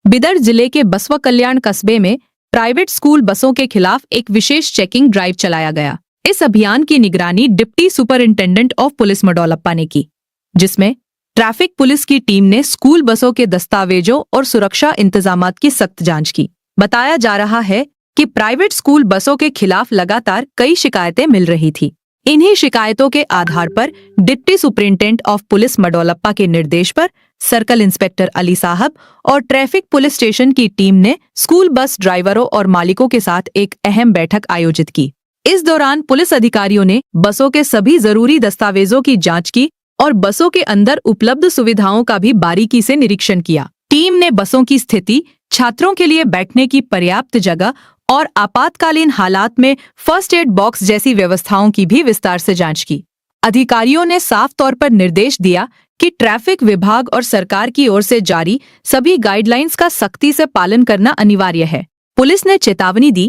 बिदर जिले के बसवा कल्याण कस्बे में प्राइवेट स्कूल बसों के खिलाफ एक विशेष चेकिंग ड्राइव चलाया गया। इस अभियान की निगरानी डिप्टी सुपरिंटेंडेंट ऑफ पुलिस मडौलप्पा ने की, जिसमें ट्रैफिक पुलिस की टीम ने स्कूल बसों के दस्तावेजों और सुरक्षा इंतजामात की सख्त जांच की। बताया जा रहा है कि प्राइवेट स्कूल बसों के खिलाफ लगातार कई शिकायतें मिल रही थी। इन्हीं शिकायतों के आधार पर डिप्टी सुपरिंटेंडेंट ऑफ पुलिस मडौलप्पा के निर्देश पर सर्कल इंस्पेक्टर अली साहब और ट्रैफिक पुलिस स्टेशन की टीम ने स्कूल बस ड्राइवरों और मालिकों के साथ एक अहम बैठक आयोजित की। इस दौरान पुलिस अधिकारियों ने बसों के सभी जरूरी दस्तावेजों की जांच की और बसों के अंदर उपलब्ध सुविधाओं का भी बारीकी से निरीक्षण किया। टीम ने बसों की स्थिति, छात्रों के लिए बैठने की पर्याप्त जगह और आपातकालीन हालात में फर्स्ट एड बॉक्स जैसी व्यवस्थाओं की भी विस्तार से जांच की। अधिकारियों ने साफ तौर पर निर्देश दिया कि ट्रैफिक विभाग और सरकार की ओर से जारी सभी गाइडलाइंस का सख्ती से पालन करना अनिवार्य है। पुलिस ने चेतावनी दी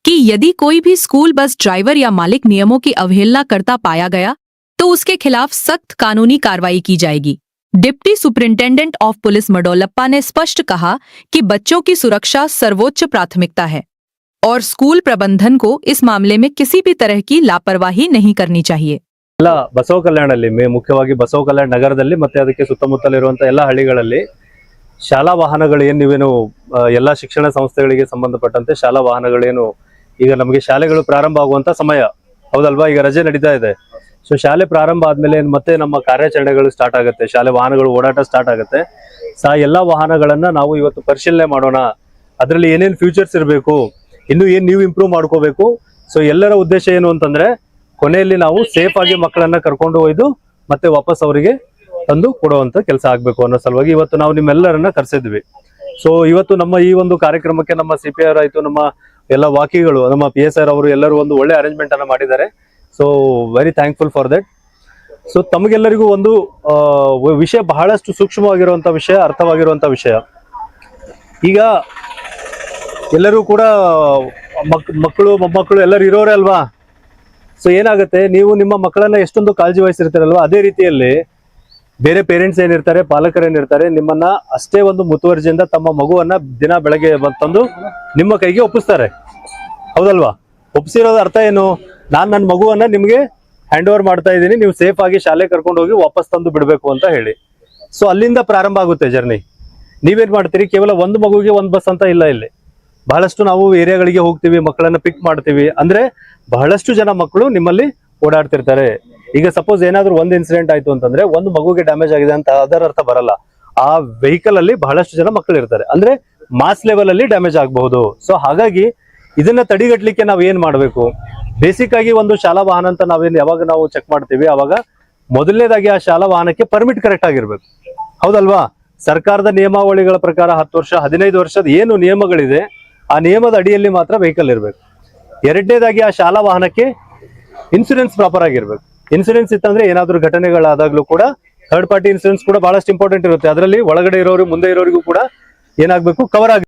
कि यदि कोई भी स्कूल बस ड्राइवर या मालिक नियमों की अवहेलना करता पाया गया तो उसके खिलाफ सख्त कानूनी कार्रवाई की जाएगी। डिप्टी सुपरिंटेंडेंट ऑफ पुलिस मडौलप्पा ने स्पष्ट कहा कि बच्चों की सुरक्षा सर्वोच्च प्राथमिकता है और स्कूल प्रबंधन को इस मामले में किसी भी तरह की लापरवाही नहीं करनी चाहिए। ಎಲ್ಲ ಬಸವ ಕಲ್ಯಾಣದಲ್ಲಿ ಮುಖ್ಯವಾಗಿ ಬಸವ ಕಲ್ಯಾಣ ನಗರದಲ್ಲಿ ಮತ್ತೆ ಅದಕ್ಕೆ ಸುತ್ತಮುತ್ತಲಿರುವಂತ ಎಲ್ಲ ಹಳ್ಳಿಗಳಲ್ಲಿ ಶಾಲಾ ವಾಹನಗಳೇನು ನೀವೇನು ಎಲ್ಲ ಶಿಕ್ಷಣ ಸಂಸ್ಥೆಗಳಿಗೆ ಸಂಬಂಧಪಟ್ಟಂತೆ ಶಾಲಾ ವಾಹನಗಳೇನು ಈಗ ನಮಗೆ ಶಾಲೆಗಳು ಪ್ರಾರಂಭ ಆಗುವಂತ ಸಮಯ ಹೌದಲ್ವಾ, ಈಗ ರಜೆ ನಡೀತಾ ಇದೆ। ಸೊ ಶಾಲೆ ಪ್ರಾರಂಭ ಆದ್ಮೇಲೆ ಮತ್ತೆ ನಮ್ಮ ಕಾರ್ಯಾಚರಣೆಗಳು ಸ್ಟಾರ್ಟ್ ಆಗುತ್ತೆ, ಶಾಲೆ ವಾಹನಗಳು ಓಡಾಟ ಸ್ಟಾರ್ಟ್ ಆಗುತ್ತೆ। ಆ ಎಲ್ಲಾ ವಾಹನಗಳನ್ನ ನಾವು ಇವತ್ತು ಪರಿಶೀಲನೆ ಮಾಡೋಣ, ಅದರಲ್ಲಿ ಏನೇನು ಫ್ಯೂಚರ್ಸ್ ಇರಬೇಕು, ಇನ್ನು ಏನ್ ನೀವು ಇಂಪ್ರೂವ್ ಮಾಡ್ಕೋಬೇಕು। ಸೊ ಎಲ್ಲರ ಉದ್ದೇಶ ಏನು ಅಂತಂದ್ರೆ ಕೊನೆಯಲ್ಲಿ ನಾವು ಸೇಫ್ ಆಗಿ ಮಕ್ಕಳನ್ನ ಕರ್ಕೊಂಡು ಒಯ್ದು ಮತ್ತೆ ವಾಪಸ್ ಅವರಿಗೆ ತಂದು ಕೊಡುವಂತ ಕೆಲಸ ಆಗ್ಬೇಕು ಅನ್ನೋ ಸಲುವಾಗಿ ಇವತ್ತು ನಾವು ನಿಮ್ಮೆಲ್ಲರನ್ನ ಕರೆಸಿದ್ವಿ। ಸೊ ಇವತ್ತು ನಮ್ಮ ಈ ಒಂದು ಕಾರ್ಯಕ್ರಮಕ್ಕೆ ನಮ್ಮ CPR ಆಯ್ತು, ನಮ್ಮ ಎಲ್ಲ ವಾಕಿಗಳು, ನಮ್ಮ PSR ಅವರು ಎಲ್ಲರೂ ಒಂದು ಒಳ್ಳೆ ಅರೇಂಜ್ಮೆಂಟ್ ಅನ್ನ ಮಾಡಿದ್ದಾರೆ। So very thankful for that. So ತಮಗೆಲ್ಲರಿಗೂ ಒಂದು ವಿಷಯ ಬಹಳಷ್ಟು ಸೂಕ್ಷ್ಮವಾಗಿರುವಂತ ವಿಷಯ, ಅರ್ಥವಾಗಿರುವಂತ ವಿಷಯ। ಈಗ ಎಲ್ಲರೂ ಕೂಡ ಮಕ್ಕಳು ಮೊಮ್ಮಕ್ಕಳು ಎಲ್ಲರೂ ಇರೋರೇ ಅಲ್ವಾ। ಸೊ ಏನಾಗುತ್ತೆ, ನೀವು ನಿಮ್ಮ ಮಕ್ಕಳನ್ನ ಎಷ್ಟೊಂದು ಕಾಳಜಿ ವಹಿಸಿರ್ತಾರಲ್ವಾ, ಅದೇ ರೀತಿಯಲ್ಲಿ ಬೇರೆ ಪೇರೆಂಟ್ಸ್ ಏನಿರ್ತಾರೆ, ಪಾಲಕರೇನಿರ್ತಾರೆ, ನಿಮ್ಮನ್ನ ಅಷ್ಟೇ ಒಂದು ಮುತುವರ್ಜಿಯಿಂದ ತಮ್ಮ ಮಗುವನ್ನ ದಿನ ಬೆಳಗ್ಗೆ ತಂದು ನಿಮ್ಮ ಕೈಗೆ ಒಪ್ಪಿಸ್ತಾರೆ, ಹೌದಲ್ವಾ। ಒಪ್ಪಿಸಿರೋದ ಅರ್ಥ ಏನು, ನಾನ್ ನನ್ನ ಮಗುವನ್ನ ನಿಮ್ಗೆ ಹ್ಯಾಂಡ್ ಓವರ್ ಮಾಡ್ತಾ ಇದ್ದೀನಿ, ನೀವು ಸೇಫ್ ಆಗಿ ಶಾಲೆ ಕರ್ಕೊಂಡು ಹೋಗಿ ವಾಪಸ್ ತಂದು ಬಿಡ್ಬೇಕು ಅಂತ ಹೇಳಿ। ಸೊ ಅಲ್ಲಿಂದ ಪ್ರಾರಂಭ ಆಗುತ್ತೆ ಜರ್ನಿ। ನೀವೇನ್ ಮಾಡ್ತೀರಿ, ಕೇವಲ ಒಂದು ಮಗುವಿಗೆ ಒಂದು ಬಸ್ ಅಂತ ಇಲ್ಲ, ಇಲ್ಲಿ ಬಹಳಷ್ಟು ನಾವು ಏರಿಯಾಗಳಿಗೆ ಹೋಗ್ತೀವಿ, ಮಕ್ಕಳನ್ನ ಪಿಕ್ ಮಾಡ್ತೀವಿ, ಅಂದ್ರೆ ಬಹಳಷ್ಟು ಜನ ಮಕ್ಕಳು ನಿಮ್ಮಲ್ಲಿ ಓಡಾಡ್ತಿರ್ತಾರೆ। ಈಗ ಸಪೋಸ್ ಏನಾದ್ರೂ ಒಂದು ಇನ್ಸಿಡೆಂಟ್ ಆಯ್ತು ಅಂತಂದ್ರೆ ಒಂದು ಮಗುಗೆ ಡ್ಯಾಮೇಜ್ ಆಗಿದೆ ಅಂತ ಅದರ ಅರ್ಥ ಬರಲ್ಲ, ಆ ವೆಹಿಕಲ್ ಅಲ್ಲಿ ಬಹಳಷ್ಟು ಜನ ಮಕ್ಕಳು ಇರ್ತಾರೆ, ಅಂದ್ರೆ ಮಾಸ್ ಲೆವೆಲ್ ಅಲ್ಲಿ ಡ್ಯಾಮೇಜ್ ಆಗಬಹುದು। ಸೊ ಹಾಗಾಗಿ ಇದನ್ನ ತಡೆಗಟ್ಟಲಿಕ್ಕೆ ನಾವ್ ಏನ್ ಮಾಡ್ಬೇಕು, ಬೇಸಿಕ್ ಆಗಿ ಒಂದು ಶಾಲಾ ವಾಹನ ಅಂತ ಯಾವಾಗ ನಾವು ಚೆಕ್ ಮಾಡ್ತೀವಿ ಅವಾಗ ಮೊದಲನೇದಾಗಿ ಆ ಶಾಲಾ ವಾಹನಕ್ಕೆ ಪರ್ಮಿಟ್ ಕರೆಕ್ಟ್ ಆಗಿರ್ಬೇಕು, ಹೌದಲ್ವಾ। ಸರ್ಕಾರದ ನಿಯಮಾವಳಿಗಳ ಪ್ರಕಾರ 10 ವರ್ಷ 15 ವರ್ಷದ ಏನು ನಿಯಮಗಳಿದೆ ಆ ನಿಯಮದ ಅಡಿಯಲ್ಲಿ ಮಾತ್ರ ವೆಹಿಕಲ್ ಇರ್ಬೇಕು। ಎರಡನೇದಾಗಿ ಆ ಶಾಲಾ ವಾಹನಕ್ಕೆ ಇನ್ಸೂರೆನ್ಸ್ ಪ್ರಾಪರ್ ಆಗಿರ್ಬೇಕು। ಇನ್ಸೂರೆನ್ಸ್ ಇತ್ತಂದ್ರೆ ಏನಾದ್ರೂ ಘಟನೆಗಳಾದಾಗ್ಲೂ ಕೂಡ ಥರ್ಡ್ ಪಾರ್ಟಿ ಇನ್ಸೂರೆನ್ಸ್ ಕೂಡ ಬಹಳಷ್ಟು ಇಂಪಾರ್ಟೆಂಟ್ ಇರುತ್ತೆ, ಅದರಲ್ಲಿ ಒಳಗಡೆ ಇರೋರು ಮುಂದೆ ಇರೋರಿಗೂ ಕೂಡ ಏನಾಗ್ಬೇಕು, ಕವರ್ ಆಗಿ